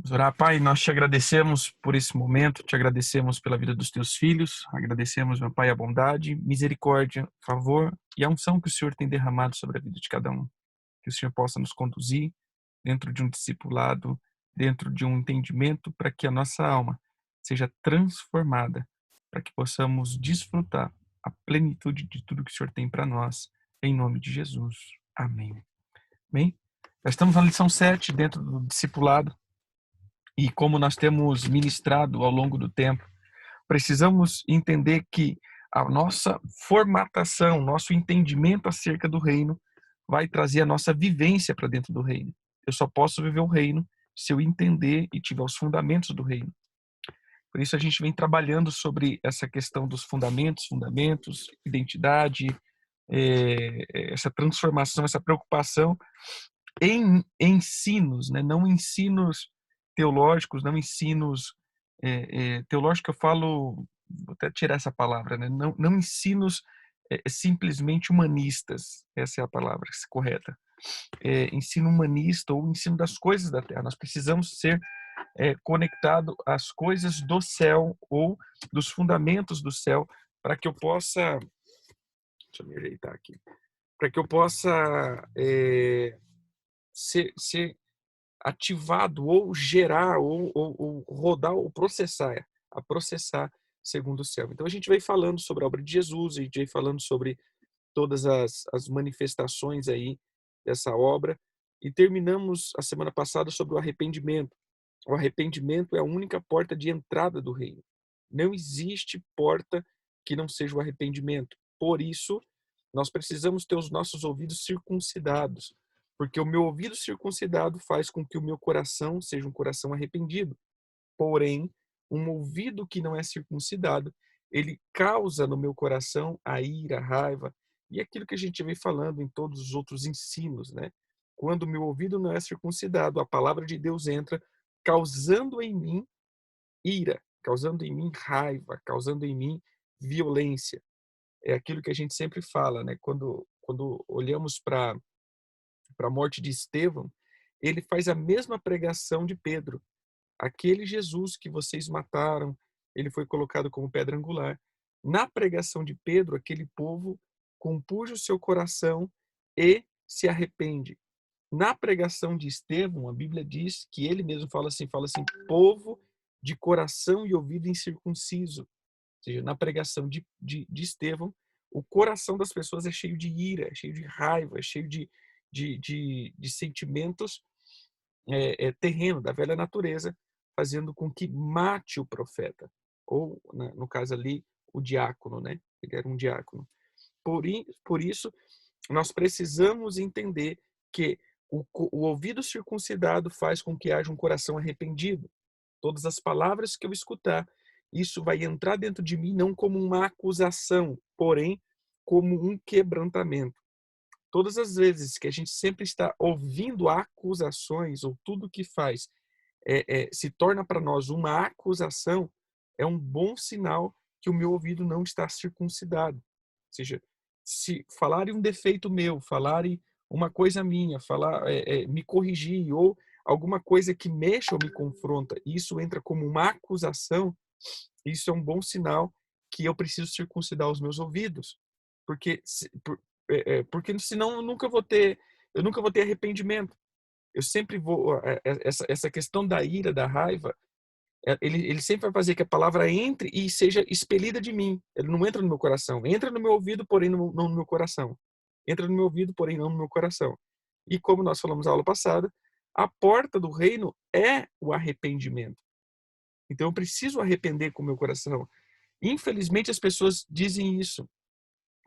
Vamos orar. Pai, nós te agradecemos por esse momento, te agradecemos pela vida dos teus filhos, agradecemos, meu Pai, a bondade, misericórdia, favor e a unção que o Senhor tem derramado sobre a vida de cada um. Que o Senhor possa nos conduzir dentro de um discipulado, dentro de um entendimento, para que a nossa alma seja transformada, para que possamos desfrutar a plenitude de tudo que o Senhor tem para nós, em nome de Jesus. Amém. Bem, nós estamos na lição 7 dentro do discipulado. E como nós temos ministrado ao longo do tempo, precisamos entender que a nossa formatação, nosso entendimento acerca do reino vai trazer a nossa vivência para dentro do reino. Eu só posso viver o reino se eu entender e tiver os fundamentos do reino. Por isso a gente vem trabalhando sobre essa questão dos fundamentos, identidade, essa transformação, essa preocupação em ensinos, né? Não ensinos teológicos, não ensinos teológicos, eu falo, vou até tirar essa palavra, né? Não ensinos simplesmente humanistas, essa é a palavra correta. Ensino humanista ou ensino das coisas da terra. Nós precisamos ser conectado às coisas do céu ou dos fundamentos do céu para que eu possa, deixa eu me ajeitar aqui, para que eu possa ser ativado ou gerar ou rodar ou processar segundo o céu. Então a gente vai falando sobre a obra de Jesus, a gente vai falando sobre todas as manifestações aí dessa obra e terminamos a semana passada sobre o arrependimento. O arrependimento é a única porta de entrada do reino. Não existe porta que não seja o arrependimento. Por isso, nós precisamos ter os nossos ouvidos circuncidados, porque o meu ouvido circuncidado faz com que o meu coração seja um coração arrependido. Porém, um ouvido que não é circuncidado, ele causa no meu coração a ira, a raiva, e aquilo que a gente vem falando em todos os outros ensinos, né? Quando o meu ouvido não é circuncidado, a palavra de Deus entra, causando em mim ira, causando em mim raiva, causando em mim violência. É aquilo que a gente sempre fala, né? Quando olhamos para a morte de Estevão, ele faz a mesma pregação de Pedro. Aquele Jesus que vocês mataram, ele foi colocado como pedra angular. Na pregação de Pedro, aquele povo compunge o seu coração e se arrepende. Na pregação de Estevão, a Bíblia diz que ele mesmo fala assim, povo de coração e ouvido incircunciso. Ou seja, na pregação de Estevão, o coração das pessoas é cheio de ira, é cheio de raiva, é cheio de sentimentos terreno, da velha natureza, fazendo com que mate o profeta. Ou, né, no caso ali, o diácono, né? Ele era um diácono. Por isso, nós precisamos entender que o ouvido circuncidado faz com que haja um coração arrependido. Todas as palavras que eu escutar, isso vai entrar dentro de mim não como uma acusação, porém como um quebrantamento. Todas as vezes que a gente sempre está ouvindo acusações ou tudo que faz se torna para nós uma acusação, é um bom sinal que o meu ouvido não está circuncidado. Ou seja, se falarem um defeito meu, falarem uma coisa minha, me corrigir ou alguma coisa que mexa ou me confronta, e isso entra como uma acusação, isso é um bom sinal que eu preciso circuncidar os meus ouvidos, porque porque senão eu nunca vou ter arrependimento. Eu sempre vou essa questão da ira, da raiva, ele sempre vai fazer que a palavra entre e seja expelida de mim. Ele não entra no meu coração. Entra no meu ouvido, porém não no meu coração. Entra no meu ouvido, porém não no meu coração. E como nós falamos na aula passada, a porta do reino é o arrependimento. Então eu preciso arrepender com o meu coração. Infelizmente as pessoas dizem isso,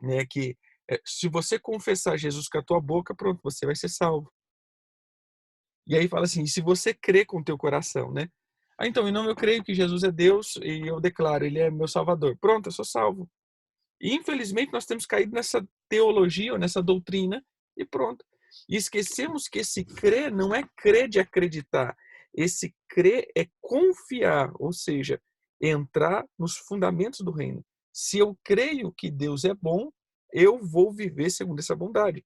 né, que se você confessar Jesus com a tua boca, pronto, você vai ser salvo. E aí fala assim, se você crê com o teu coração, né? Então, não, eu creio que Jesus é Deus e eu declaro, ele é meu salvador. Pronto, eu sou salvo. E infelizmente nós temos caído nessa teologia, ou nessa doutrina, e pronto. E esquecemos que esse crer não é crer de acreditar. Esse crer é confiar, ou seja, entrar nos fundamentos do reino. Se eu creio que Deus é bom, eu vou viver segundo essa bondade.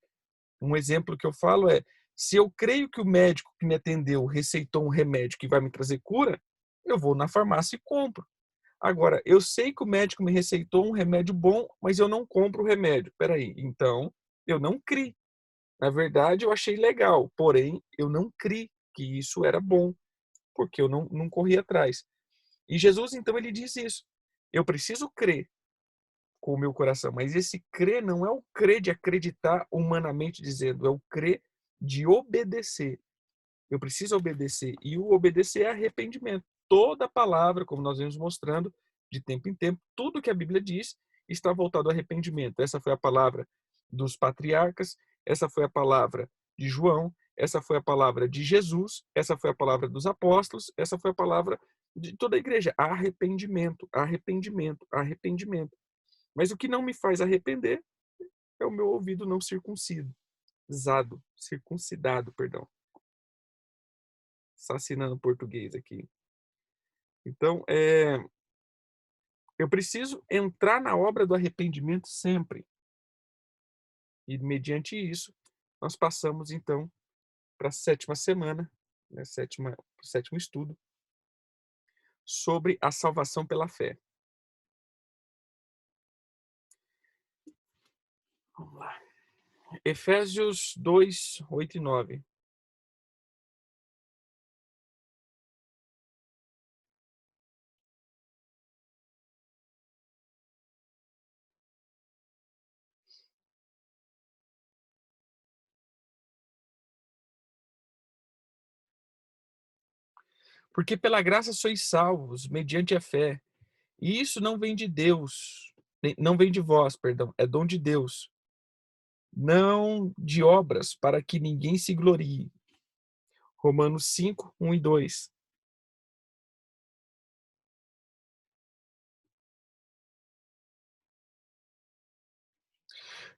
Um exemplo que eu falo é, Se eu creio que o médico que me atendeu receitou um remédio que vai me trazer cura, eu vou na farmácia e compro. Agora, eu sei que o médico me receitou um remédio bom, mas eu não compro o remédio. Espera aí, então eu não criei. Na verdade, eu achei legal, porém eu não criei que isso era bom, porque eu não corri atrás. E Jesus, então, ele diz isso. Eu preciso crer com o meu coração, mas esse crer não é o crer de acreditar humanamente dizendo, é o crer de obedecer. Eu preciso obedecer. E o obedecer é arrependimento. Toda a palavra, como nós vemos mostrando, de tempo em tempo, tudo que a Bíblia diz está voltado ao arrependimento. Essa foi a palavra dos patriarcas, essa foi a palavra de João, essa foi a palavra de Jesus, essa foi a palavra dos apóstolos, essa foi a palavra de toda a igreja. Arrependimento, arrependimento, arrependimento. Mas o que não me faz arrepender é o meu ouvido não circuncidado, perdão. Assassinando português aqui. Então, eu preciso entrar na obra do arrependimento sempre. E, mediante isso, nós passamos, então, para a sétima semana, né, o sétimo estudo, sobre a salvação pela fé. Vamos lá. Efésios 2, 8 e 9. Porque pela graça sois salvos, mediante a fé. E isso não vem de Deus, não vem de vós, perdão, é dom de Deus. Não de obras, para que ninguém se glorie. Romanos 5, 1 e 2.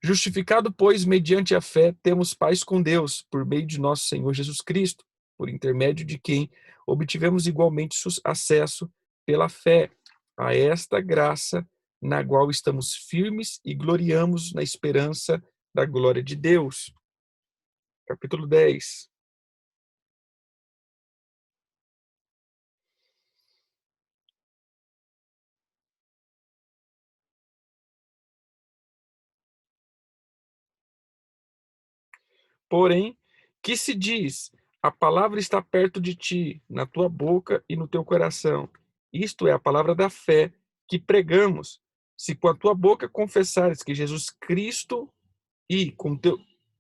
Justificado, pois, mediante a fé, temos paz com Deus, por meio de nosso Senhor Jesus Cristo, por intermédio de quem obtivemos igualmente acesso pela fé a esta graça, na qual estamos firmes e gloriamos na esperança da glória de Deus. Capítulo 10. Porém, que se diz: a palavra está perto de ti, na tua boca e no teu coração. Isto é a palavra da fé que pregamos. Se com a tua boca confessares que Jesus Cristo e com teu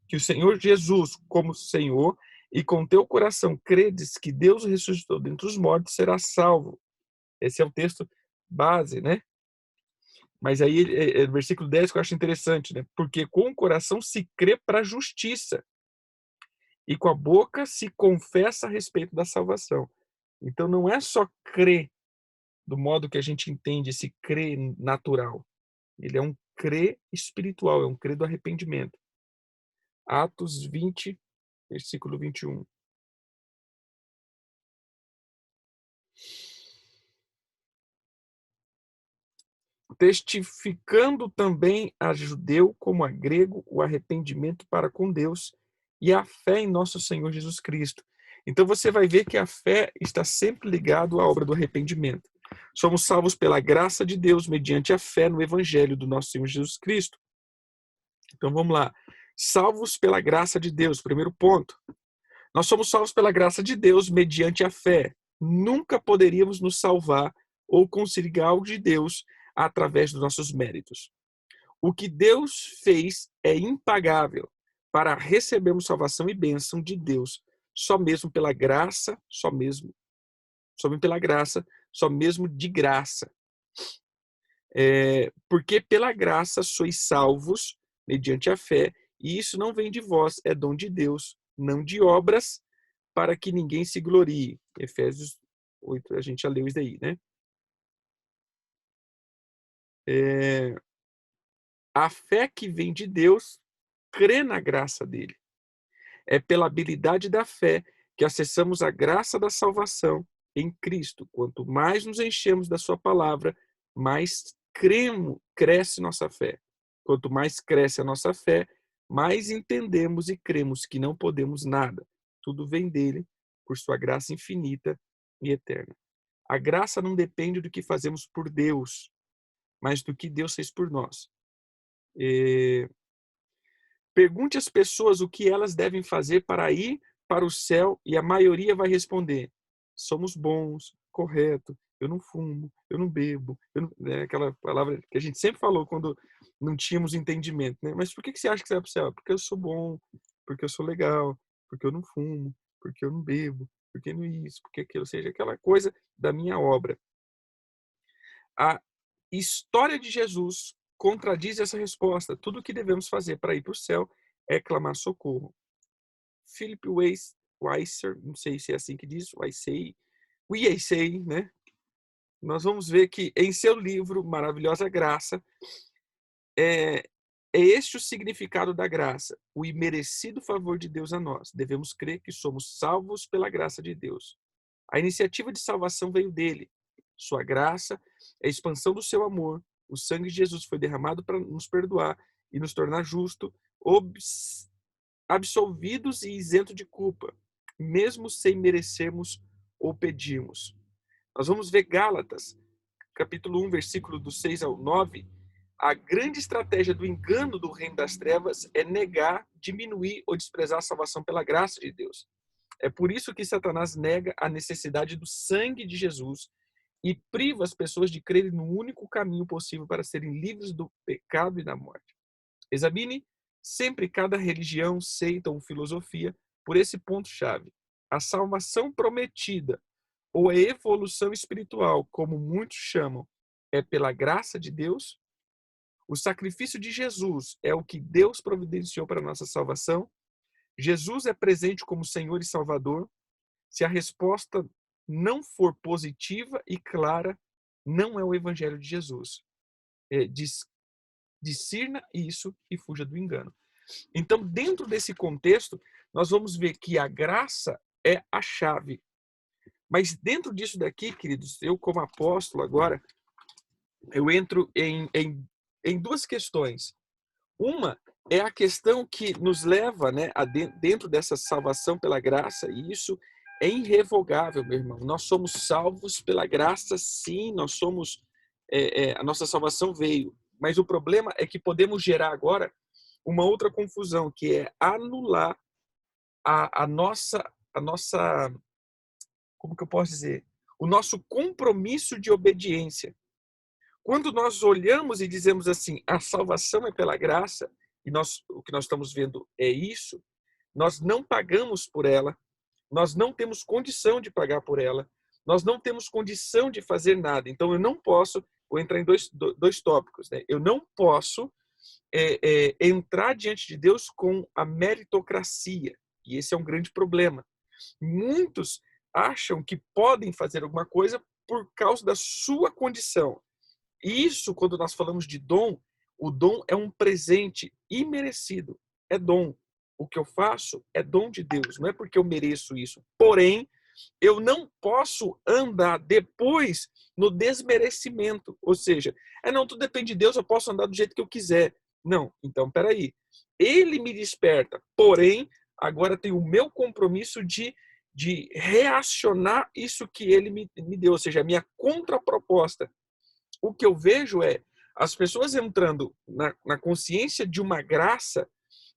que o Senhor Jesus como Senhor e com teu coração credes que Deus ressuscitou dentre os mortos, serás salvo. Esse é o texto base, né? Mas aí é o versículo 10 que eu acho interessante, né? Porque com o coração se crê para a justiça e com a boca se confessa a respeito da salvação. Então não é só crer do modo que a gente entende esse crer natural. Ele é um crer espiritual, é um crer do arrependimento. Atos 20, versículo 21. Testificando também a judeu como a grego o arrependimento para com Deus e a fé em nosso Senhor Jesus Cristo. Então você vai ver que a fé está sempre ligada à obra do arrependimento. Somos salvos pela graça de Deus mediante a fé no evangelho do nosso Senhor Jesus Cristo. Então vamos lá. Salvos pela graça de Deus, primeiro ponto. Nós somos salvos pela graça de Deus mediante a fé. Nunca poderíamos nos salvar ou conseguir algo de Deus através dos nossos méritos. O que Deus fez é impagável para recebermos salvação e bênção de Deus, só mesmo pela graça, somente pela graça, só mesmo de graça. Porque pela graça sois salvos mediante a fé, e isso não vem de vós, é dom de Deus, não de obras, para que ninguém se glorie. Efésios 8, a gente já leu isso daí, né? A fé que vem de Deus crê na graça dele. É pela habilidade da fé que acessamos a graça da salvação em Cristo. Quanto mais nos enchemos da sua palavra, mais cresce nossa fé. Quanto mais cresce a nossa fé, mas entendemos e cremos que não podemos nada. Tudo vem dele, por sua graça infinita e eterna. A graça não depende do que fazemos por Deus, mas do que Deus fez por nós. Pergunte às pessoas o que elas devem fazer para ir para o céu e a maioria vai responder: somos bons, correto, eu não fumo, eu não bebo. É aquela palavra que a gente sempre falou quando não tínhamos entendimento, né? Mas por que você acha que você vai para o céu? Porque eu sou bom, porque eu sou legal, porque eu não fumo, porque eu não bebo, porque não isso, porque aquilo, ou seja, aquela coisa da minha obra. A história de Jesus contradiz essa resposta. Tudo o que devemos fazer para ir para o céu é clamar socorro. Philip Weiser, não sei se é assim que diz, Weissei, né? Nós vamos ver que em seu livro Maravilhosa Graça, é este o significado da graça, o imerecido favor de Deus a nós. Devemos crer que somos salvos pela graça de Deus. A iniciativa de salvação veio dele. Sua graça é a expansão do seu amor. O sangue de Jesus foi derramado para nos perdoar e nos tornar justos, absolvidos e isentos de culpa, mesmo sem merecermos ou pedirmos. Nós vamos ver Gálatas, capítulo 1, versículo do 6 ao 9. A grande estratégia do engano do reino das trevas é negar, diminuir ou desprezar a salvação pela graça de Deus. É por isso que Satanás nega a necessidade do sangue de Jesus e priva as pessoas de crerem no único caminho possível para serem livres do pecado e da morte. Examine sempre cada religião, seita ou filosofia por esse ponto-chave. A salvação prometida, ou a evolução espiritual, como muitos chamam, é pela graça de Deus? O sacrifício de Jesus é o que Deus providenciou para a nossa salvação? Jesus é presente como Senhor e Salvador? Se a resposta não for positiva e clara, não é o Evangelho de Jesus. Discirna isso e fuja do engano. Então, dentro desse contexto, nós vamos ver que a graça é a chave. Mas dentro disso daqui, queridos, eu como apóstolo agora, eu entro em duas questões. Uma é a questão que nos leva, né, dentro dessa salvação pela graça, e isso é irrevogável, meu irmão. Nós somos salvos pela graça, sim, nós somos, a nossa salvação veio. Mas o problema é que podemos gerar agora uma outra confusão, que é anular a nossa, como que eu posso dizer? O nosso compromisso de obediência. Quando nós olhamos e dizemos assim, a salvação é pela graça, e o que nós estamos vendo é isso, nós não pagamos por ela, nós não temos condição de pagar por ela, nós não temos condição de fazer nada. Então, eu não posso, vou entrar em dois tópicos, né? Eu não posso entrar diante de Deus com a meritocracia, e esse é um grande problema. Muitos acham que podem fazer alguma coisa por causa da sua condição. Isso, quando nós falamos de dom, o dom é um presente imerecido. É dom. O que eu faço é dom de Deus. Não é porque eu mereço isso. Porém, eu não posso andar depois no desmerecimento. Ou seja, não, tudo depende de Deus, eu posso andar do jeito que eu quiser. Não, então, peraí. Ele me desperta. Porém, agora tem o meu compromisso de reacionar isso que ele me deu. Ou seja, a minha contraproposta. O que eu vejo é as pessoas entrando na consciência de uma graça,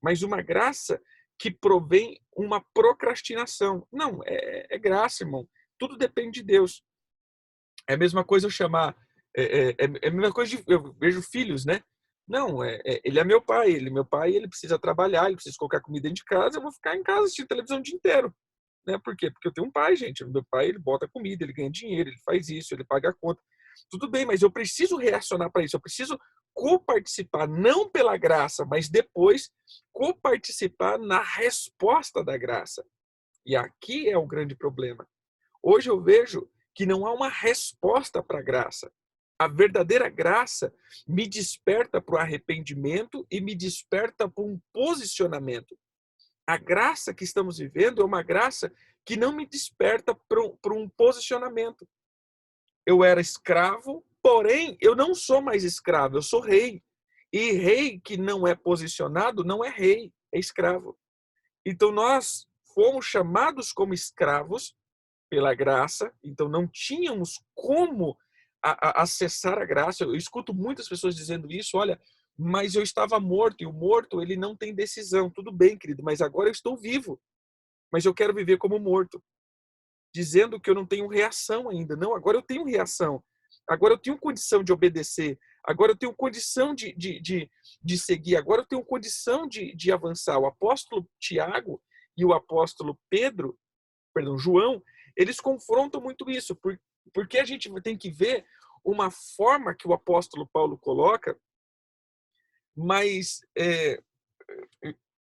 mas uma graça que provém uma procrastinação. Não, é graça, irmão. Tudo depende de Deus. É a mesma coisa eu chamar... a mesma coisa eu vejo filhos, né? Não, ele é meu pai. Ele precisa trabalhar, ele precisa colocar comida dentro de casa, eu vou ficar em casa assistindo televisão o dia inteiro. Né? Por quê? Porque eu tenho um pai, gente. O meu pai, ele bota comida, ele ganha dinheiro, ele faz isso, ele paga a conta. Tudo bem, mas eu preciso reacionar para isso. Eu preciso coparticipar, não pela graça, mas depois coparticipar na resposta da graça. E aqui é o grande problema. Hoje eu vejo que não há uma resposta para a graça. A verdadeira graça me desperta para o arrependimento e me desperta para um posicionamento. A graça que estamos vivendo é uma graça que não me desperta para um posicionamento. Eu era escravo, porém, eu não sou mais escravo, eu sou rei. E rei que não é posicionado não é rei, é escravo. Então nós fomos chamados como escravos pela graça, então não tínhamos como acessar a graça. Eu escuto muitas pessoas dizendo isso, olha, mas eu estava morto, e o morto ele não tem decisão. Tudo bem, querido, mas agora eu estou vivo, mas eu quero viver como morto, dizendo que eu não tenho reação ainda. Não, agora eu tenho reação. Agora eu tenho condição de obedecer. Agora eu tenho condição de seguir. Agora eu tenho condição de avançar. O apóstolo Tiago e o apóstolo João, eles confrontam muito isso, porque a gente tem que ver uma forma que o apóstolo Paulo coloca, mas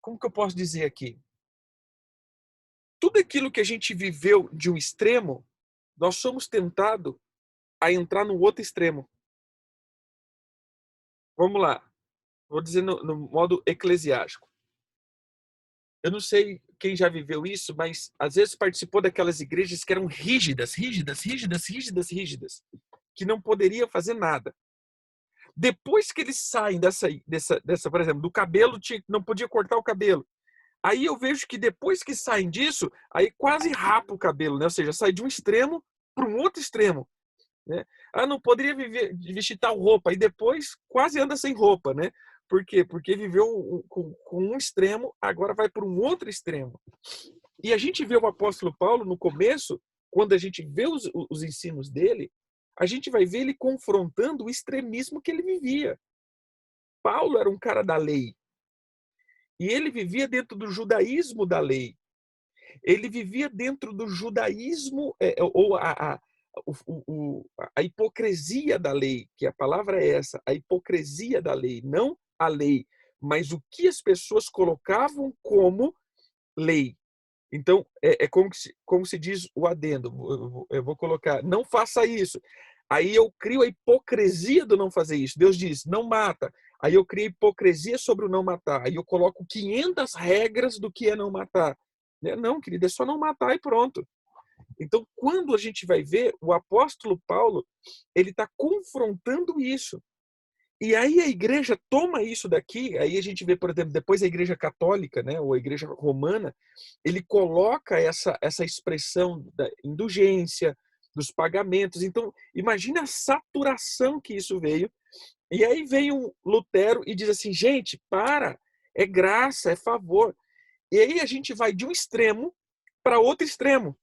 como que eu posso dizer aqui? Tudo aquilo que a gente viveu de um extremo, nós somos tentados a entrar no outro extremo. Vamos lá, vou dizer no modo eclesiástico. Eu não sei quem já viveu isso, mas às vezes participou daquelas igrejas que eram rígidas, que não poderiam fazer nada. Depois que eles saem dessa, por exemplo, do cabelo, não podia cortar o cabelo. Aí eu vejo que depois que saem disso, aí quase rapa o cabelo, né? Ou seja, sai de um extremo para um outro extremo, né? Ah, não poderia vestir tal roupa, e depois quase anda sem roupa, né? Por quê? Porque viveu com um extremo, agora vai para um outro extremo. E a gente vê o apóstolo Paulo no começo, quando a gente vê os ensinos dele, a gente vai ver ele confrontando o extremismo que ele vivia. Paulo era um cara da lei. E ele vivia dentro do judaísmo da lei. Ele vivia dentro do judaísmo, ou a hipocrisia da lei, que a palavra é essa, a hipocrisia da lei, não a lei, mas o que as pessoas colocavam como lei. Então, como se diz o adendo, eu vou colocar, não faça isso. Aí eu crio a hipocrisia do não fazer isso. Deus diz, não mata. Aí eu crio a hipocrisia sobre o não matar. Aí eu coloco 500 regras do que é não matar. Não, querido, é só não matar e pronto. Então, quando a gente vai ver, o apóstolo Paulo, ele está confrontando isso. E aí a igreja toma isso daqui, aí a gente vê, por exemplo, depois a igreja católica, né, ou a igreja romana, ele coloca essa expressão da indulgência, dos pagamentos. Então, imagina a saturação que isso veio. E aí vem um Lutero e diz assim, gente, é graça, é favor. E aí a gente vai de um extremo para outro extremo.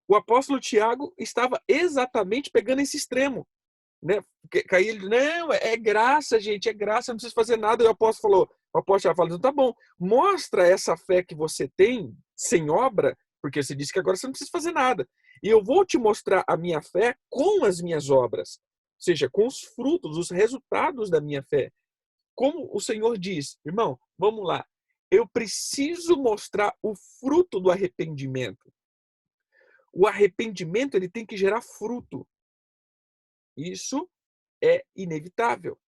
O apóstolo Tiago estava exatamente pegando esse extremo, né? Aí ele, não, é graça, gente, é graça, não precisa fazer nada. E o apóstolo falou, então, tá bom, mostra essa fé que você tem sem obra, porque você disse que agora você não precisa fazer nada. E eu vou te mostrar a minha fé com as minhas obras, ou seja, com os frutos, os resultados da minha fé. Como o Senhor diz, irmão, vamos lá, eu preciso mostrar o fruto do arrependimento. O arrependimento ele tem que gerar fruto. Isso é inevitável.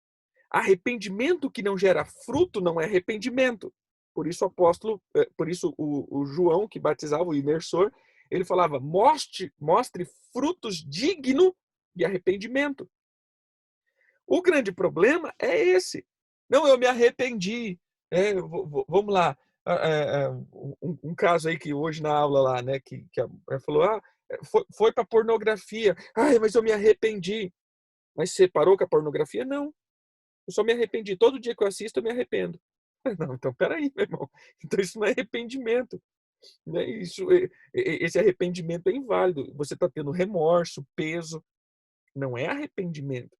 Arrependimento que não gera fruto não é arrependimento. Por isso o apóstolo, por isso o João que batizava o imersor, ele falava: mostre frutos dignos de arrependimento. O grande problema é esse. Não, eu me arrependi. Vamos lá. Um caso aí que hoje na aula lá, né, que a falou, foi para pornografia. Ai, mas eu me arrependi. Mas você parou com a pornografia? Não. Eu só me arrependi. Todo dia que eu assisto, eu me arrependo. Não, então peraí, meu irmão. Então isso não é arrependimento. Né? Esse arrependimento é inválido. Você está tendo remorso, peso. Não é arrependimento.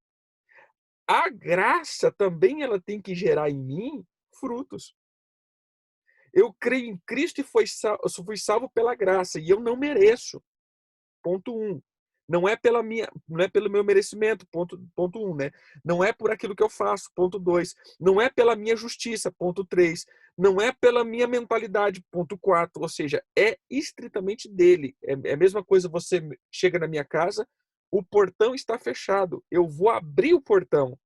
A graça também ela tem que gerar em mim frutos. Eu creio em Cristo e fui salvo pela graça. E eu não mereço. Ponto 1. Não é pelo meu merecimento, ponto 1, né? Não é por aquilo que eu faço, ponto 2. Não é pela minha justiça, ponto 3. Não é pela minha mentalidade, ponto 4. Ou seja, é estritamente dele. É a mesma coisa, você chega na minha casa, o portão está fechado. Eu vou abrir o portão.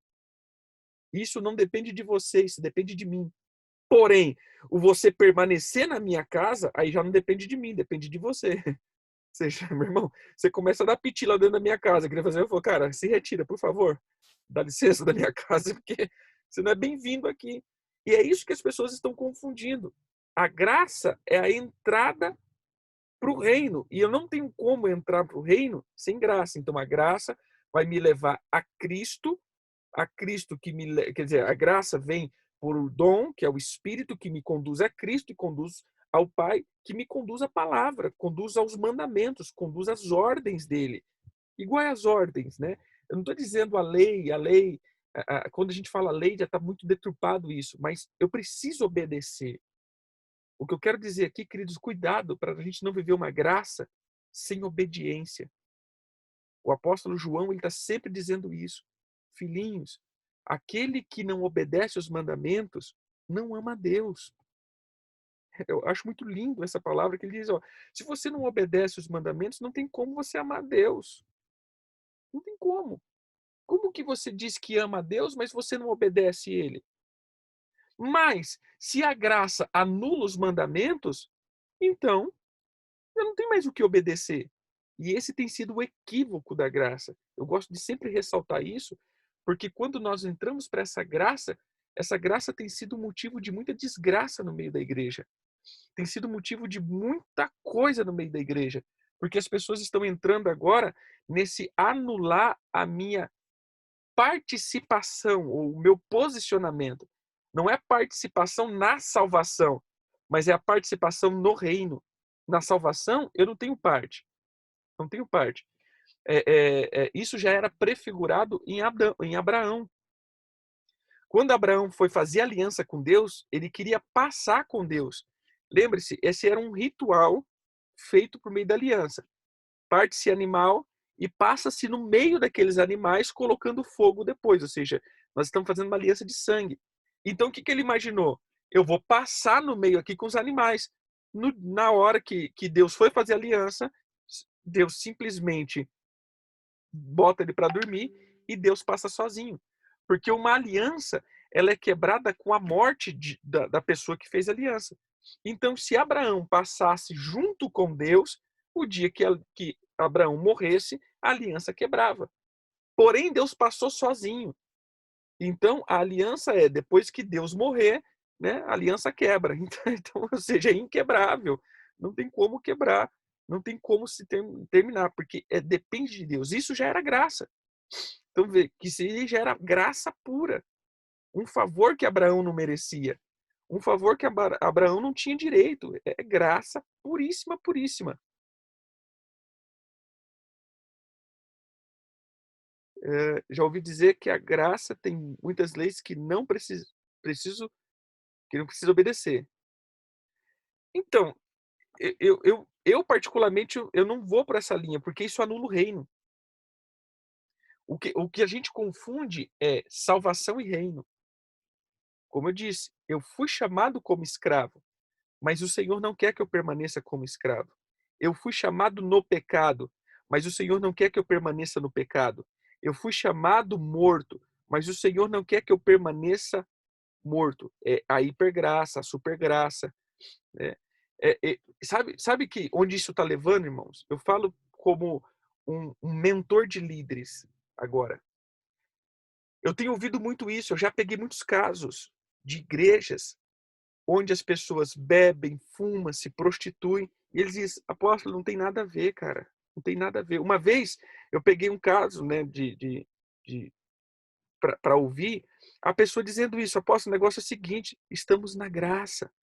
Isso não depende de você, isso depende de mim. Porém, o você permanecer na minha casa, aí já não depende de mim, depende de você. Seja, meu irmão, você começa a dar piti lá dentro da minha casa, queria fazer, eu falo, cara, se retira, por favor, dá licença da minha casa, porque Você não é bem-vindo aqui. E é isso que as pessoas estão confundindo. A graça é a entrada para o reino. E eu não tenho como entrar para o reino sem graça. Então a graça vai me levar a Cristo que quer dizer, a graça vem por o dom, que é o Espírito que me conduz a Cristo e conduz ao Pai, que me conduz à palavra, conduz aos mandamentos, conduz às ordens dele. Igual às ordens, né? Eu não estou dizendo a lei, quando a gente fala lei já está muito deturpado isso, mas eu preciso obedecer. O que eu quero dizer aqui, queridos, cuidado para a gente não viver uma graça sem obediência. O apóstolo João ele está sempre dizendo isso. Filhinhos, aquele que não obedece os mandamentos não ama a Deus. Eu acho muito lindo essa palavra que ele diz, ó, se você não obedece os mandamentos, não tem como você amar a Deus. Não tem como. Como que você diz que ama a Deus, mas você não obedece ele? Mas, se a graça anula os mandamentos, então eu não tenho mais o que obedecer. E esse tem sido o equívoco da graça. Eu gosto de sempre ressaltar isso, porque quando nós entramos para essa graça tem sido motivo de muita desgraça no meio da igreja. Tem sido motivo de muita coisa no meio da igreja. Porque as pessoas estão entrando agora nesse anular a minha participação, ou o meu posicionamento. Não é participação na salvação, mas é a participação no reino. Na salvação, eu não tenho parte. Não tenho parte. Isso já era prefigurado em Abraão. Quando Abraão foi fazer aliança com Deus, ele queria passar com Deus. Lembre-se, esse era um ritual feito por meio da aliança. Parte-se animal e passa-se no meio daqueles animais colocando fogo depois. Ou seja, nós estamos fazendo uma aliança de sangue. Então, o que ele imaginou? Eu vou passar no meio aqui com os animais. Na hora que Deus foi fazer aliança, Deus simplesmente bota ele para dormir e Deus passa sozinho. Porque uma aliança ela é quebrada com a morte da pessoa que fez a aliança. Então, se Abraão passasse junto com Deus, o dia que Abraão morresse, a aliança quebrava. Porém, Deus passou sozinho. Então, a aliança depois que Deus morrer, né, a aliança quebra. Então, ou seja, é inquebrável. Não tem como quebrar. Não tem como se terminar, porque depende de Deus. Isso já era graça. Então, vê que isso já era graça pura. Um favor que Abraão não merecia. Um favor que Abraão não tinha direito. É graça puríssima, puríssima. Já ouvi dizer que a graça tem muitas leis que não preciso que não precisa obedecer. Então, eu particularmente, eu não vou por essa linha, porque isso anula o reino. O que a gente confunde é salvação e reino. Como eu disse, eu fui chamado como escravo, mas o Senhor não quer que eu permaneça como escravo. Eu fui chamado no pecado, mas o Senhor não quer que eu permaneça no pecado. Eu fui chamado morto, mas o Senhor não quer que eu permaneça morto. É a hipergraça, a supergraça. Né? Sabe que onde isso está levando, irmãos? Eu falo como um mentor de líderes agora. Eu tenho ouvido muito isso, eu já peguei muitos casos de igrejas onde as pessoas bebem, fumam, se prostituem, e eles dizem, apóstolo, não tem nada a ver, cara. Não tem nada a ver. Uma vez eu peguei um caso, né, para ouvir, a pessoa dizendo isso, apóstolo, o negócio é o seguinte, estamos na graça.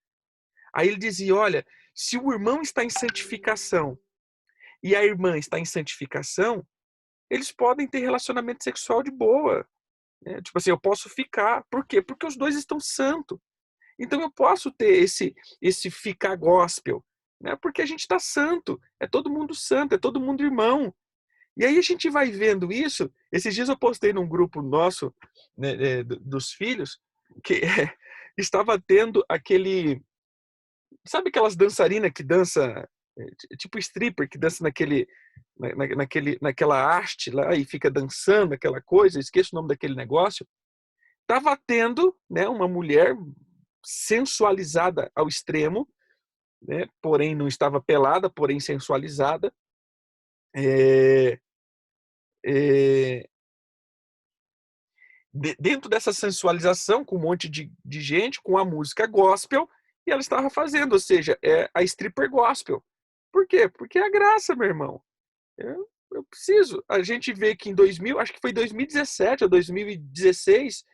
Aí ele dizia, olha, se o irmão está em santificação e a irmã está em santificação, eles podem ter relacionamento sexual de boa. Né? Tipo assim, eu posso ficar. Por quê? Porque os dois estão santos. Então eu posso ter esse ficar gospel, né? Porque a gente está santo, é todo mundo santo, é todo mundo irmão. E aí a gente vai vendo isso. Esses dias eu postei num grupo nosso, né, dos filhos, que estava tendo aquele, sabe aquelas dançarinas que dança, tipo stripper, que dança naquela haste lá e fica dançando aquela coisa, esqueço o nome daquele negócio. Estava tendo, né, uma mulher sensualizada ao extremo, né, porém não estava pelada, porém sensualizada, é, é, dentro dessa sensualização, com um monte de gente, com a música gospel, e ela estava fazendo, ou seja, é a stripper gospel. Por quê? Porque é a graça, meu irmão. Eu preciso. A gente vê que em 2000, acho que foi 2017 ou 2016,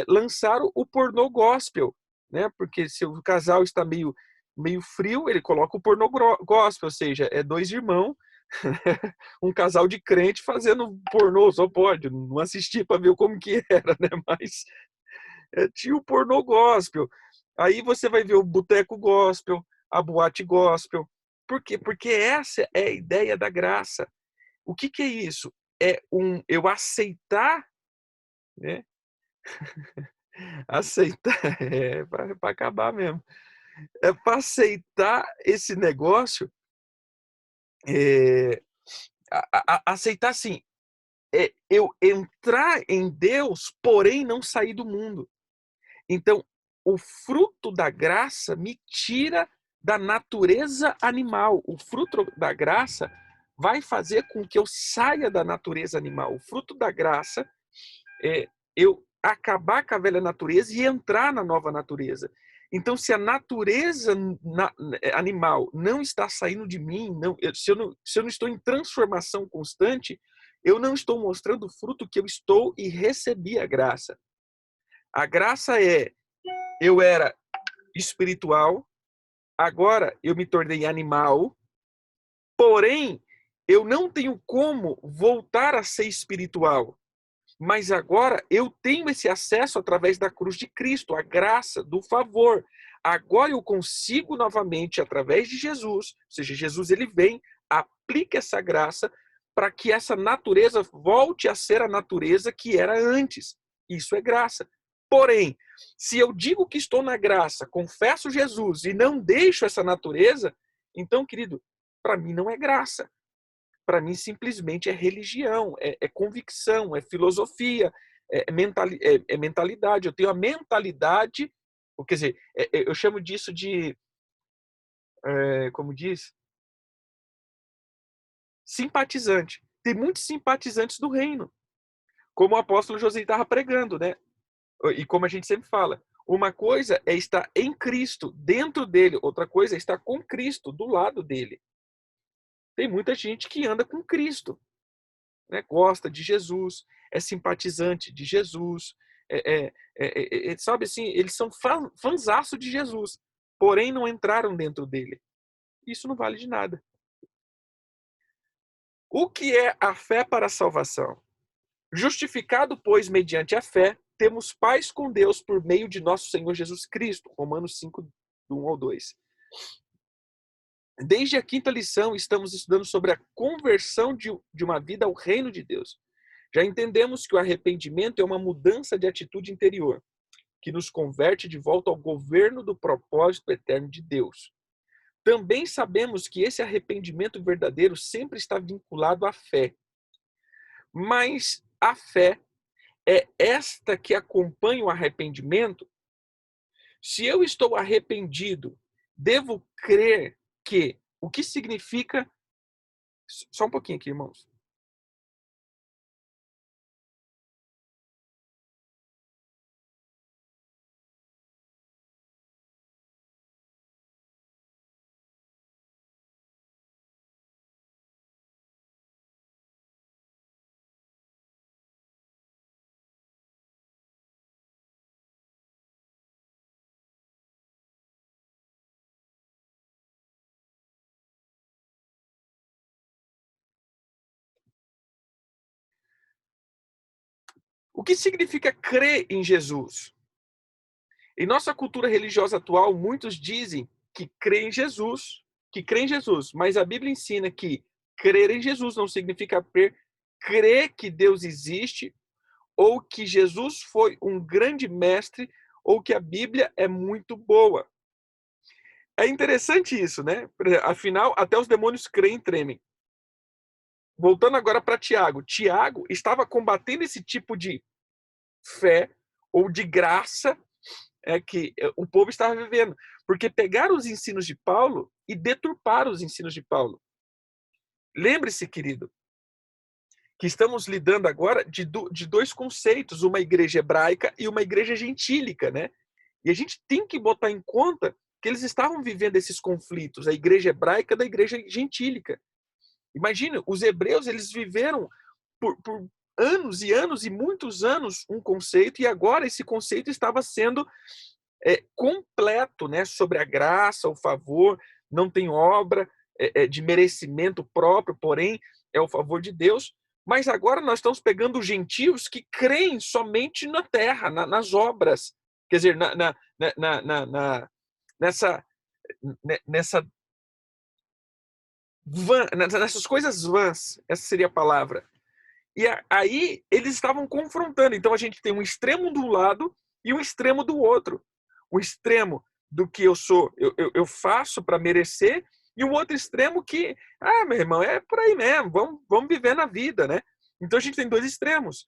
lançaram o pornô gospel, né? Porque se o casal está meio frio, ele coloca o pornô gospel, ou seja, é dois irmãos, um casal de crente fazendo pornô, só pode. Não assisti para ver como que era, né? Mas tinha o pornô gospel. Aí você vai ver o boteco gospel, a boate gospel. Por quê? Porque essa é a ideia da graça. O que é isso? É eu aceitar, né? Aceitar é para acabar mesmo. É para aceitar esse negócio, é, aceitar assim, eu entrar em Deus, porém não sair do mundo. Então, o fruto da graça me tira da natureza animal. O fruto da graça vai fazer com que eu saia da natureza animal. O fruto da graça é eu acabar com a velha natureza e entrar na nova natureza. Então, se a natureza animal não está saindo de mim, se eu não estou em transformação constante, eu não estou mostrando o fruto que eu estou e recebi a graça. A graça é, eu era espiritual, agora eu me tornei animal, porém, eu não tenho como voltar a ser espiritual. Mas agora eu tenho esse acesso através da cruz de Cristo, a graça do favor. Agora eu consigo novamente, através de Jesus, ou seja, Jesus ele vem, aplica essa graça para que essa natureza volte a ser a natureza que era antes. Isso é graça. Porém, se eu digo que estou na graça, confesso Jesus e não deixo essa natureza, então, querido, para mim não é graça. Para mim, simplesmente é religião, é convicção, é filosofia, é mentalidade. Eu tenho a mentalidade, quer dizer, eu chamo disso de, como diz, simpatizante. Tem muitos simpatizantes do reino, como o apóstolo José estava pregando, né? E como a gente sempre fala, uma coisa é estar em Cristo, dentro dele, outra coisa é estar com Cristo, do lado dele. Tem muita gente que anda com Cristo, né? Gosta de Jesus, é simpatizante de Jesus, sabe assim, eles são fãzaço de Jesus, porém não entraram dentro dele. Isso não vale de nada. O que é a fé para a salvação? Justificado, pois, mediante a fé, temos paz com Deus por meio de nosso Senhor Jesus Cristo. Romanos 5, do 1 ao 2. Desde a quinta lição, estamos estudando sobre a conversão de uma vida ao reino de Deus. Já entendemos que o arrependimento é uma mudança de atitude interior, que nos converte de volta ao governo do propósito eterno de Deus. Também sabemos que esse arrependimento verdadeiro sempre está vinculado à fé. Mas a fé é esta que acompanha o arrependimento. Se eu estou arrependido, devo crer que o que significa. Só um pouquinho aqui, irmãos. O que significa crer em Jesus? Em nossa cultura religiosa atual, muitos dizem que crê em Jesus, mas a Bíblia ensina que crer em Jesus não significa crer que Deus existe, ou que Jesus foi um grande mestre, ou que a Bíblia é muito boa. É interessante isso, né? Afinal, até os demônios creem e tremem. Voltando agora para Tiago. Tiago estava combatendo esse tipo de fé ou de graça que o povo estava vivendo. Porque pegaram os ensinos de Paulo e deturparam os ensinos de Paulo. Lembre-se, querido, que estamos lidando agora de dois conceitos, uma igreja hebraica e uma igreja gentílica, né? E a gente tem que botar em conta que eles estavam vivendo esses conflitos, a igreja hebraica da igreja gentílica. Imagina, os hebreus, eles viveram por anos e anos e muitos anos um conceito, e agora esse conceito estava sendo completo, né, sobre a graça, o favor, não tem obra de merecimento próprio, porém é o favor de Deus. Mas agora nós estamos pegando os gentios que creem somente na terra, nas obras, quer dizer, nessa, nessa nessas coisas vãs, essa seria a palavra. E aí eles estavam confrontando. Então a gente tem um extremo do lado e um extremo do outro. O extremo do que eu faço para merecer, e o outro extremo que, meu irmão, é por aí mesmo, vamos viver na vida, né? Então a gente tem dois extremos.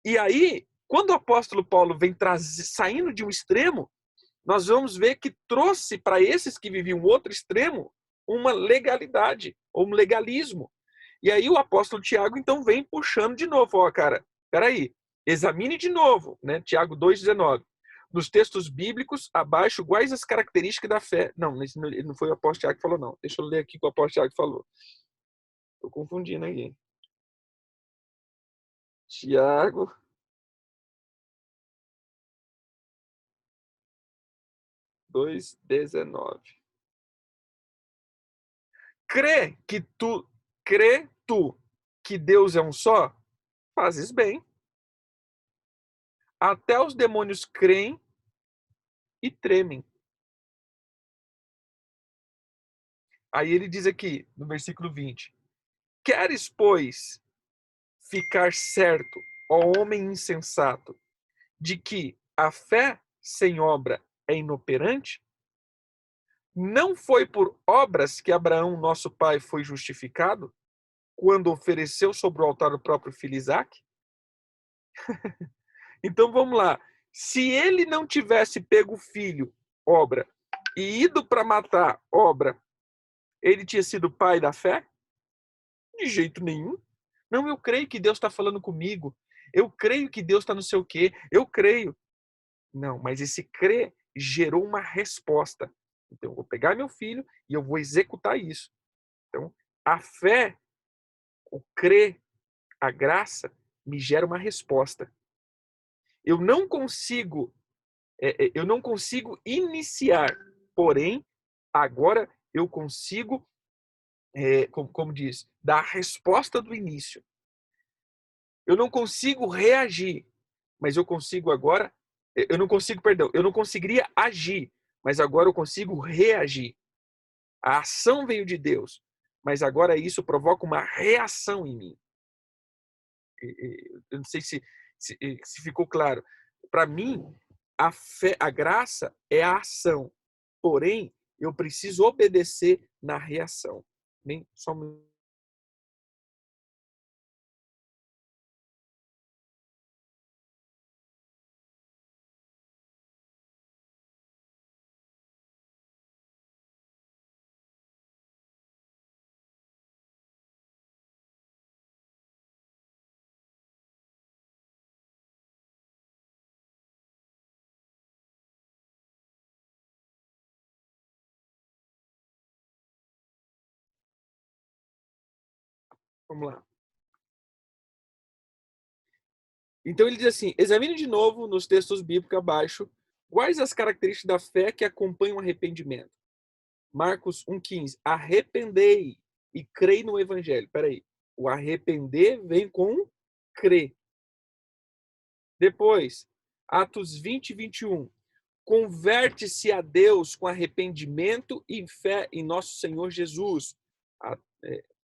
E aí, quando o apóstolo Paulo vem saindo de um extremo, nós vamos ver que trouxe para esses que viviam o outro extremo uma legalidade, ou um legalismo. E aí o apóstolo Tiago, então, vem puxando de novo. Ó, cara, peraí, examine de novo, né? Tiago 2,19. Nos textos bíblicos, abaixo, quais as características da fé? Não, não foi o apóstolo Tiago que falou, não. Deixa eu ler aqui o que o apóstolo Tiago falou. Estou confundindo aqui. Tiago 2,19. Crê tu que Deus é um só? Fazes bem. Até os demônios creem e tremem. Aí ele diz aqui, no versículo 20: Queres, pois, ficar certo, ó homem insensato, de que a fé sem obra é inoperante? Não foi por obras que Abraão, nosso pai, foi justificado, quando ofereceu sobre o altar o próprio filho Isaque? Então vamos lá. Se ele não tivesse pego o filho, obra, e ido para matar, obra, ele tinha sido pai da fé? De jeito nenhum. Não, eu creio que Deus está falando comigo. Eu creio que Deus está não sei o quê. Eu creio. Não, mas esse crer gerou uma resposta. Então, eu vou pegar meu filho e eu vou executar isso. Então, a fé, o crer, a graça, me gera uma resposta. Eu não consigo, eu não consigo iniciar, porém, agora eu consigo, como diz, dar a resposta do início. Eu não consigo reagir, mas eu consigo agora. Eu não consigo, perdão, eu não conseguiria agir, mas agora eu consigo reagir. A ação veio de Deus, mas agora isso provoca uma reação em mim. Eu não sei se ficou claro. Para mim, a fé, a graça é a ação, porém, eu preciso obedecer na reação. Bem, só um... Vamos lá. Então ele diz assim: examine de novo nos textos bíblicos abaixo quais as características da fé que acompanham o arrependimento. Marcos 1,15. Arrependei e crei no evangelho. Peraí. O arrepender vem com crer. Depois, Atos 20:21. Converte-se a Deus com arrependimento e fé em nosso Senhor Jesus.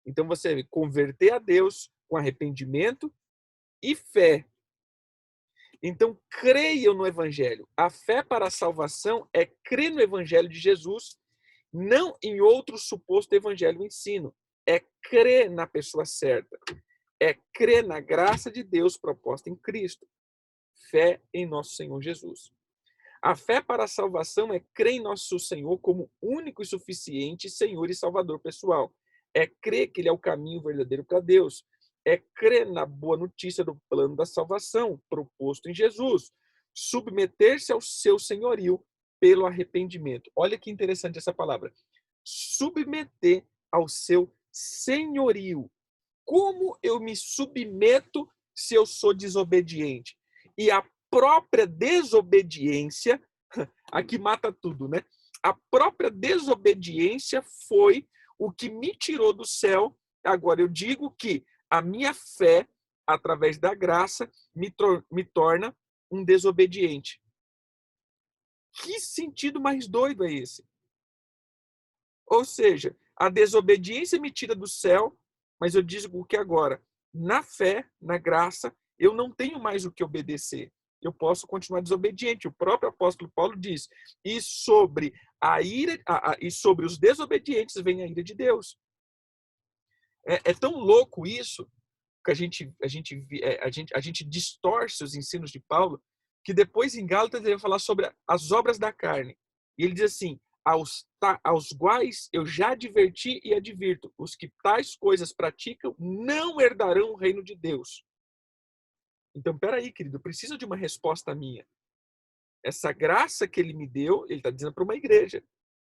Então você vê, converter a Deus com arrependimento e fé. Então, creiam no Evangelho. A fé para a salvação é crer no Evangelho de Jesus, não em outro suposto evangelho ou ensino. É crer na pessoa certa. É crer na graça de Deus proposta em Cristo. Fé em nosso Senhor Jesus. A fé para a salvação é crer em nosso Senhor como único e suficiente Senhor e Salvador pessoal. É crer que Ele é o caminho verdadeiro para Deus. é crer na boa notícia do plano da salvação proposto em Jesus, submeter-se ao seu senhorio pelo arrependimento. Olha que interessante essa palavra. Submeter ao seu senhorio. Como eu me submeto se eu sou desobediente? E a própria desobediência, aqui mata tudo, né? A própria desobediência foi o que me tirou do céu. Agora eu digo que a minha fé, através da graça, me torna um desobediente. Que sentido mais doido é esse? Ou seja, a desobediência me tira do céu, mas eu digo que agora, na fé, na graça, eu não tenho mais o que obedecer. Eu posso continuar desobediente. O próprio apóstolo Paulo diz: e sobre a ira e sobre os desobedientes vem a ira de Deus. É tão louco isso que a gente distorce os ensinos de Paulo, que depois em Gálatas ele vai falar sobre as obras da carne. E ele diz assim: aos quais eu já adverti e advirto, os que tais coisas praticam não herdarão o reino de Deus. Então, peraí, querido, eu preciso de uma resposta minha. Essa graça que ele me deu, ele está dizendo para uma igreja.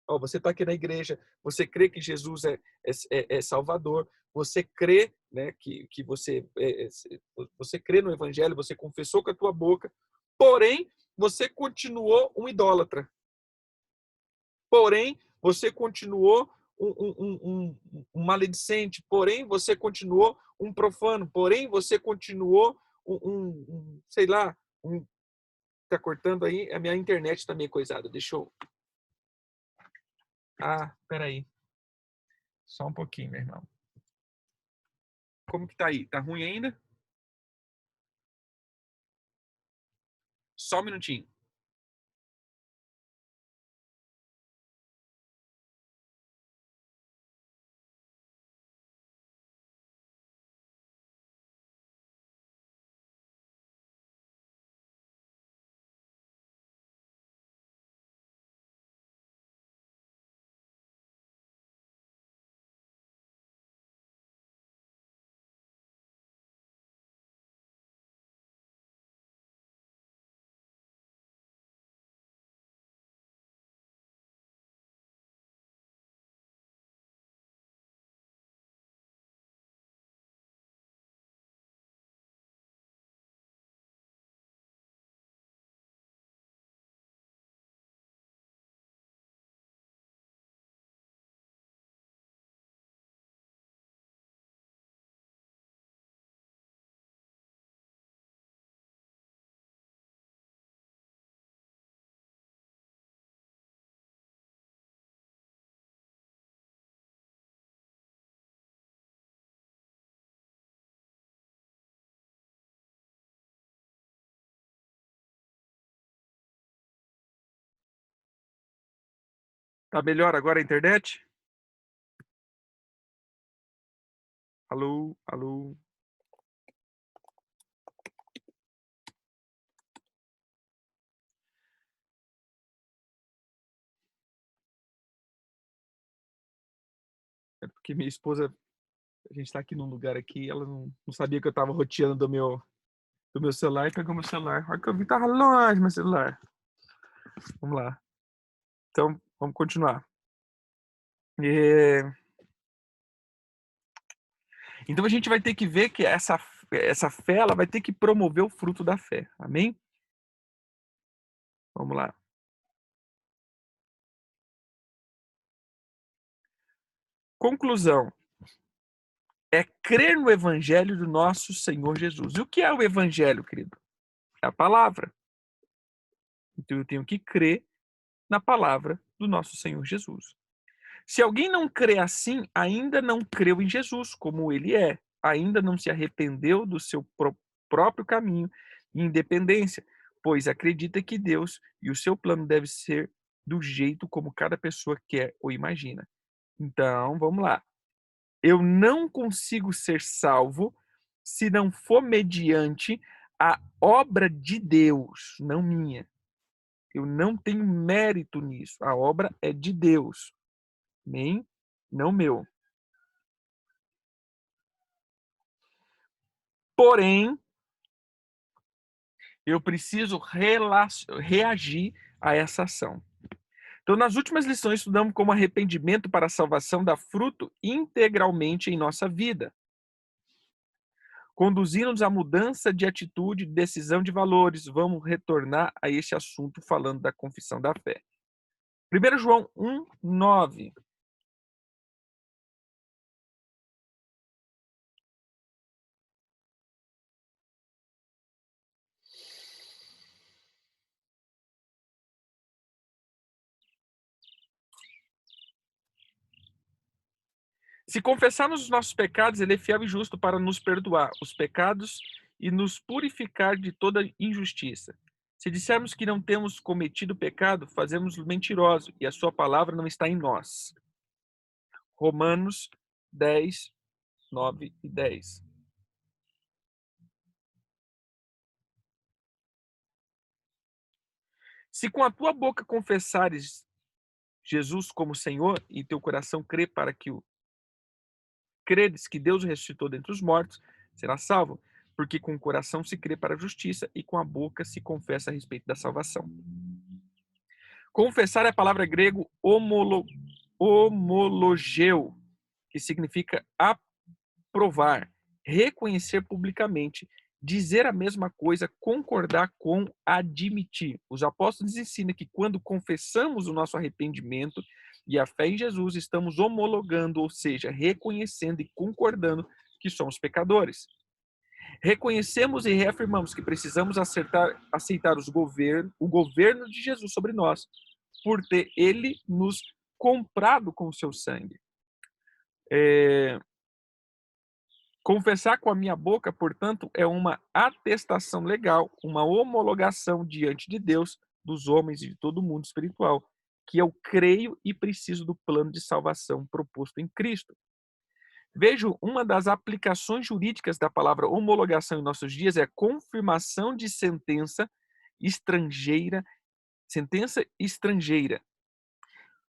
Ó, você está aqui na igreja, você crê que Jesus é Salvador, você crê, né, que você crê no Evangelho, você confessou com a tua boca, porém, você continuou um idólatra. Porém, você continuou um maledicente, porém, você continuou um profano, porém, você continuou sei lá, tá cortando aí, a minha internet tá meio coisada, deixa eu... Ah, peraí. Só um pouquinho, meu irmão. Como que tá aí? Tá ruim ainda? Só um minutinho. Tá melhor agora a internet? Alô, alô. É porque minha esposa, a gente tá aqui num lugar aqui, ela não sabia que eu tava roteando do meu celular e pegou meu celular. A hora que eu vi, tava longe meu celular. Vamos lá. Então, vamos continuar. É... Então, a gente vai ter que ver que essa fé, ela vai ter que promover o fruto da fé. Amém? Vamos lá. Conclusão. É crer no evangelho do nosso Senhor Jesus. E o que é o evangelho, querido? É a palavra. Então, eu tenho que crer na palavra do nosso Senhor Jesus. Se alguém não crê assim, ainda não creu em Jesus como ele é, ainda não se arrependeu do seu próprio caminho e independência, pois acredita que Deus e o seu plano deve ser do jeito como cada pessoa quer ou imagina. Então, vamos lá. Eu não consigo ser salvo se não for mediante a obra de Deus, não minha. Eu não tenho mérito nisso. A obra é de Deus. Amém? Não meu. Porém, eu preciso reagir a essa ação. Então, nas últimas lições, estudamos como arrependimento para a salvação dá fruto integralmente em nossa vida, conduzindo-nos à mudança de atitude, decisão de valores. Vamos retornar a este assunto falando da confissão da fé. 1 João 1:9. Se confessarmos os nossos pecados, ele é fiel e justo para nos perdoar os pecados e nos purificar de toda injustiça. Se dissermos que não temos cometido pecado, fazemos-lo mentiroso e a sua palavra não está em nós. Romanos 10:9 e 10. Se com a tua boca confessares Jesus como Senhor e teu coração credes que Deus o ressuscitou dentre os mortos, será salvo, porque com o coração se crê para a justiça e com a boca se confessa a respeito da salvação. Confessar é a palavra grego homologeu, que significa aprovar, reconhecer publicamente, dizer a mesma coisa, concordar com, admitir. Os apóstolos ensinam que quando confessamos o nosso arrependimento e a fé em Jesus, estamos homologando, ou seja, reconhecendo e concordando que somos pecadores. Reconhecemos e reafirmamos que precisamos aceitar o governo de Jesus sobre nós, por ter ele nos comprado com o seu sangue. Confessar com a minha boca, portanto, é uma atestação legal, uma homologação diante de Deus, dos homens e de todo o mundo espiritual, que eu creio e preciso do plano de salvação proposto em Cristo. Vejo, uma das aplicações jurídicas da palavra homologação em nossos dias é a confirmação de sentença estrangeira,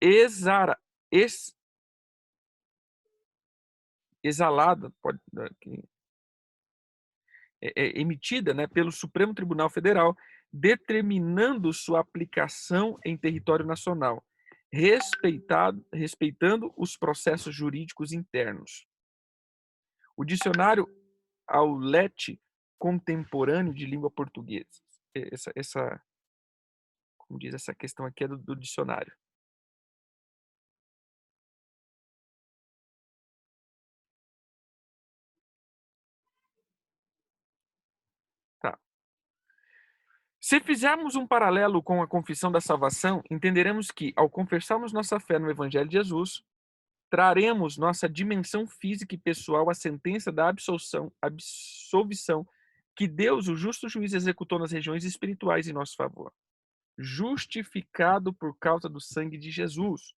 exara, ex, exalada, emitida, né, pelo Supremo Tribunal Federal, determinando sua aplicação em território nacional, respeitando os processos jurídicos internos. O dicionário Aulete contemporâneo de língua portuguesa. Como diz, essa questão aqui é do dicionário. Tá. Se fizermos um paralelo com a confissão da salvação, entenderemos que, ao confessarmos nossa fé no Evangelho de Jesus, traremos nossa dimensão física e pessoal à sentença da absolvição que Deus, o justo juiz, executou nas regiões espirituais em nosso favor. Justificado por causa do sangue de Jesus.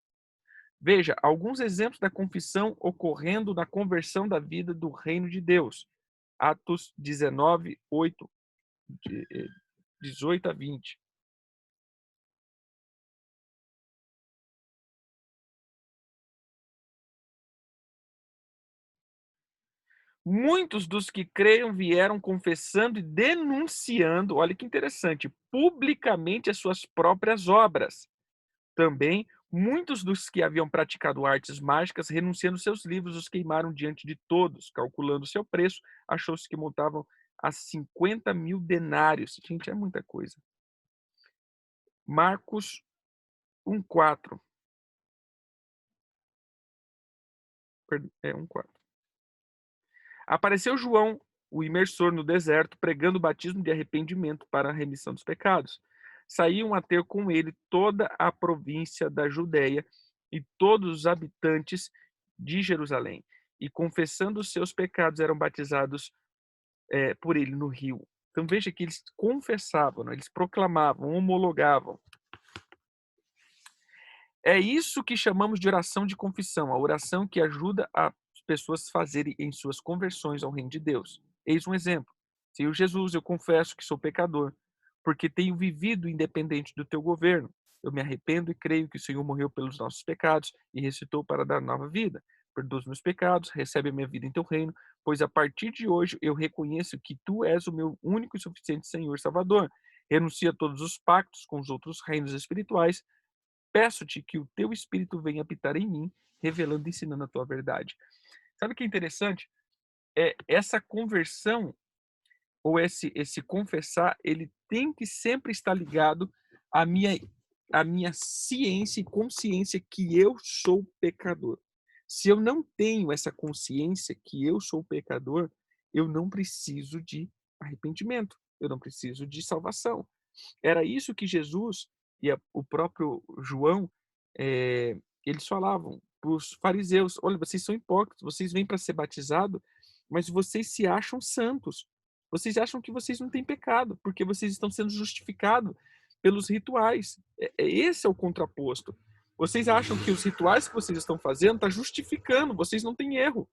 Veja, alguns exemplos da confissão ocorrendo na conversão da vida do reino de Deus. Atos 19:8, 18 a 20. Muitos dos que creram vieram confessando e denunciando, olha que interessante, publicamente as suas próprias obras. Também, muitos dos que haviam praticado artes mágicas, renunciando seus livros, os queimaram diante de todos. Calculando seu preço, achou-se que montavam a 50.000 denários. Gente, é muita coisa. Marcos 1:4. 1:4. Apareceu João, o imersor, no deserto, pregando o batismo de arrependimento para a remissão dos pecados. Saíam a ter com ele toda a província da Judéia e todos os habitantes de Jerusalém. E confessando os seus pecados, eram batizados por ele no rio. Então veja que eles confessavam, né? Eles proclamavam, homologavam. É isso que chamamos de oração de confissão, a oração que ajuda as pessoas a fazerem em suas conversões ao reino de Deus. Eis um exemplo. Senhor Jesus, eu confesso que sou pecador, porque tenho vivido independente do teu governo. Eu me arrependo e creio que o Senhor morreu pelos nossos pecados e ressuscitou para dar nova vida. perdoa os meus pecados, recebe a minha vida em teu reino, pois a partir de hoje eu reconheço que tu és o meu único e suficiente Senhor e Salvador. Renuncio a todos os pactos com os outros reinos espirituais. Peço-te que o teu Espírito venha habitar em mim, revelando e ensinando a tua verdade. Sabe o que é interessante? Essa conversão ou esse confessar, ele tem que sempre estar ligado à minha ciência e consciência que eu sou pecador. Se eu não tenho essa consciência que eu sou pecador, eu não preciso de arrependimento, eu não preciso de salvação. Era isso que Jesus e o próprio João, eles falavam para os fariseus: olha, vocês são hipócritas, vocês vêm para ser batizado, mas vocês se acham santos. Vocês acham que vocês não têm pecado, porque vocês estão sendo justificados pelos rituais. Esse é o contraposto. Vocês acham que os rituais que vocês estão fazendo estão justificando, vocês não têm erro.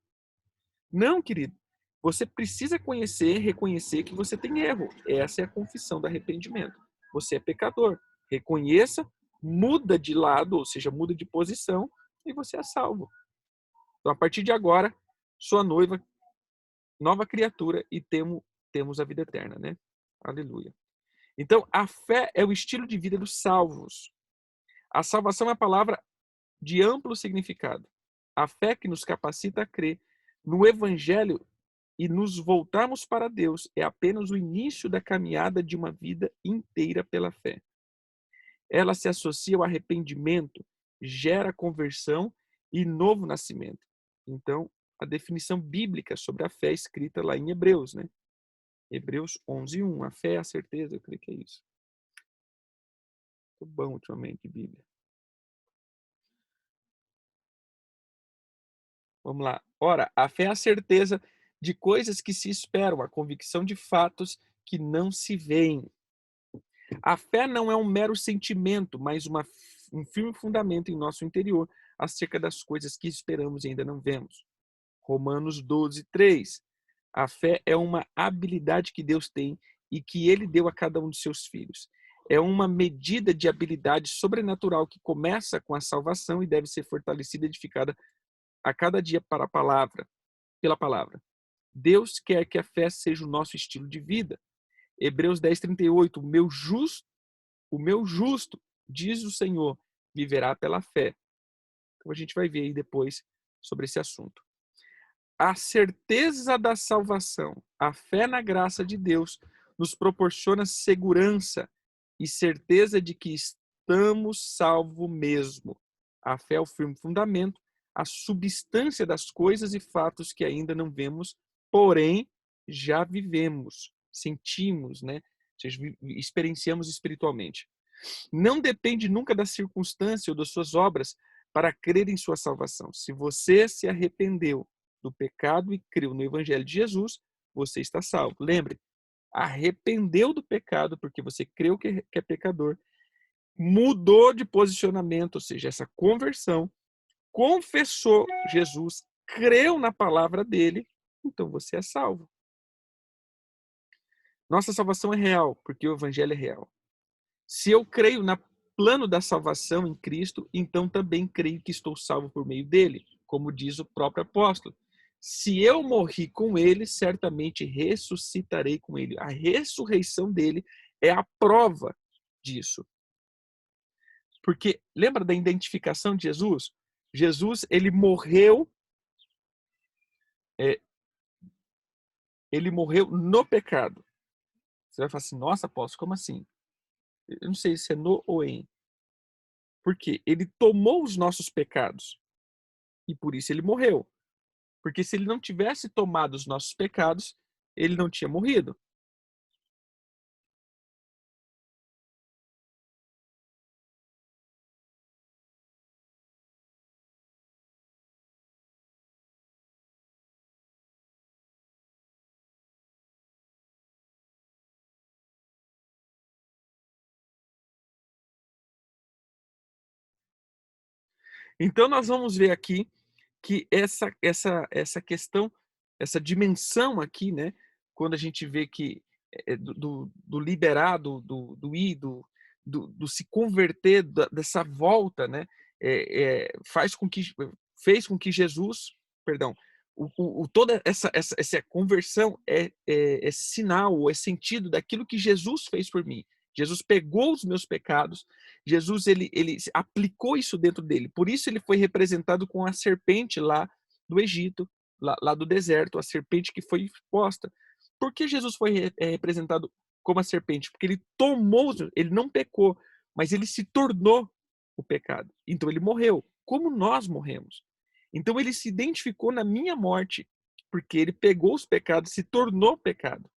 Não, querido. Você precisa conhecer, reconhecer que você tem erro. Essa é a confissão do arrependimento. Você é pecador. Reconheça, muda de lado, ou seja, muda de posição, e você é salvo. Então, a partir de agora, sua noiva, nova criatura, e temos a vida eterna, né? Aleluia. Então, a fé é o estilo de vida dos salvos. A salvação é a palavra de amplo significado. A fé que nos capacita a crer no Evangelho e nos voltarmos para Deus é apenas o início da caminhada de uma vida inteira pela fé. Ela se associa ao arrependimento, gera conversão e novo nascimento. Então, a definição bíblica sobre a fé é escrita lá em Hebreus, né? Hebreus 11:1. A fé é a certeza, eu creio que é isso. Muito bom ultimamente, Bíblia. Vamos lá. Ora, a fé é a certeza de coisas que se esperam, a convicção de fatos que não se veem. A fé não é um mero sentimento, mas um firme fundamento em nosso interior acerca das coisas que esperamos e ainda não vemos. Romanos 12:3. A fé é uma habilidade que Deus tem e que ele deu a cada um de seus filhos. É uma medida de habilidade sobrenatural que começa com a salvação e deve ser fortalecida e edificada a cada dia pela palavra. Deus quer que a fé seja o nosso estilo de vida. Hebreus 10:38. O meu justo, diz o Senhor, viverá pela fé. Então a gente vai ver aí depois sobre esse assunto. A certeza da salvação, a fé na graça de Deus, nos proporciona segurança e certeza de que estamos salvos mesmo. A fé é o firme fundamento, a substância das coisas e fatos que ainda não vemos, porém já vivemos, sentimos, né? Ou seja, experienciamos espiritualmente. Não depende nunca da circunstância ou das suas obras para crer em sua salvação. Se você se arrependeu do pecado e creu no Evangelho de Jesus, você está salvo. Lembre, arrependeu do pecado porque você creu que é pecador, mudou de posicionamento, ou seja, essa conversão, confessou Jesus, creu na palavra dele, então você é salvo. Nossa salvação é real, porque o Evangelho é real. Se eu creio no plano da salvação em Cristo, então também creio que estou salvo por meio dele, como diz o próprio apóstolo. Se eu morri com ele, certamente ressuscitarei com ele. A ressurreição dele é a prova disso. Porque lembra da identificação de Jesus? Jesus, é, ele morreu no pecado. Você vai falar assim, nossa, apóstolo, como assim? Eu não sei se é no ou em. Porque ele tomou os nossos pecados e por isso ele morreu. Porque se ele não tivesse tomado os nossos pecados, ele não tinha morrido. Então nós vamos ver aqui que essa questão, essa dimensão aqui, né, quando a gente vê que do liberar, do ir, do se converter, dessa volta, né, faz com que fez com que Jesus, perdão, toda essa conversão é sinal, é sentido daquilo que Jesus fez por mim. Jesus pegou os meus pecados, Jesus ele aplicou isso dentro dele. Por isso ele foi representado com a serpente lá do Egito, lá do deserto, a serpente que foi exposta. Por que Jesus foi representado como a serpente? Porque ele tomou, ele não pecou, mas ele se tornou o pecado. Então ele morreu, como nós morremos. Então ele se identificou na minha morte, porque ele pegou os pecados, se tornou pecado.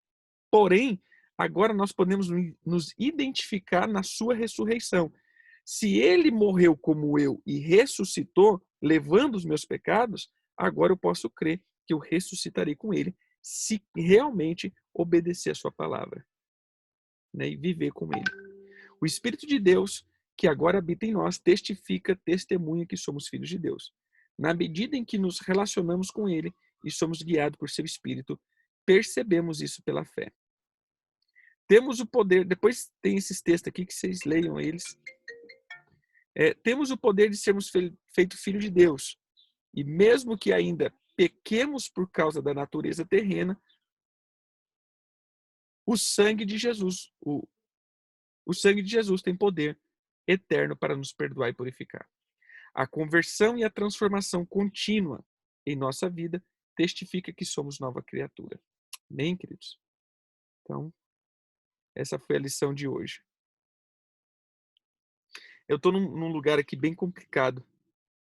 Porém, agora nós podemos nos identificar na sua ressurreição. Se ele morreu como eu e ressuscitou, levando os meus pecados, agora eu posso crer que eu ressuscitarei com ele, se realmente obedecer a sua palavra, né, e viver com ele. O Espírito de Deus, que agora habita em nós, testifica, testemunha que somos filhos de Deus. Na medida em que nos relacionamos com ele e somos guiados por seu Espírito, percebemos isso pela fé. Temos o poder, depois tem esses textos aqui que vocês leiam eles. Temos o poder de sermos feito filho de Deus. E mesmo que ainda pequemos por causa da natureza terrena, o sangue de Jesus, o sangue de Jesus tem poder eterno para nos perdoar e purificar. A conversão e a transformação contínua em nossa vida testifica que somos nova criatura. Amém, queridos? Então, essa foi a lição de hoje. Eu estou num lugar aqui bem complicado,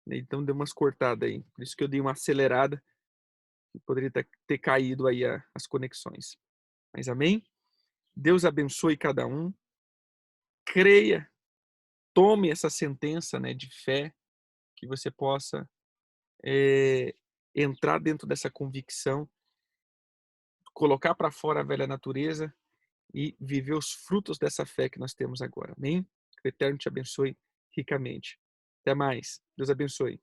né? Então deu umas cortadas aí. Por isso que eu dei uma acelerada, que poderia ter caído aí as conexões. Mas amém? Deus abençoe cada um. Creia, tome essa sentença, né, de fé, que você possa entrar dentro dessa convicção, colocar para fora a velha natureza e viver os frutos dessa fé que nós temos agora. Amém? Que o Eterno te abençoe ricamente. Até mais. Deus abençoe.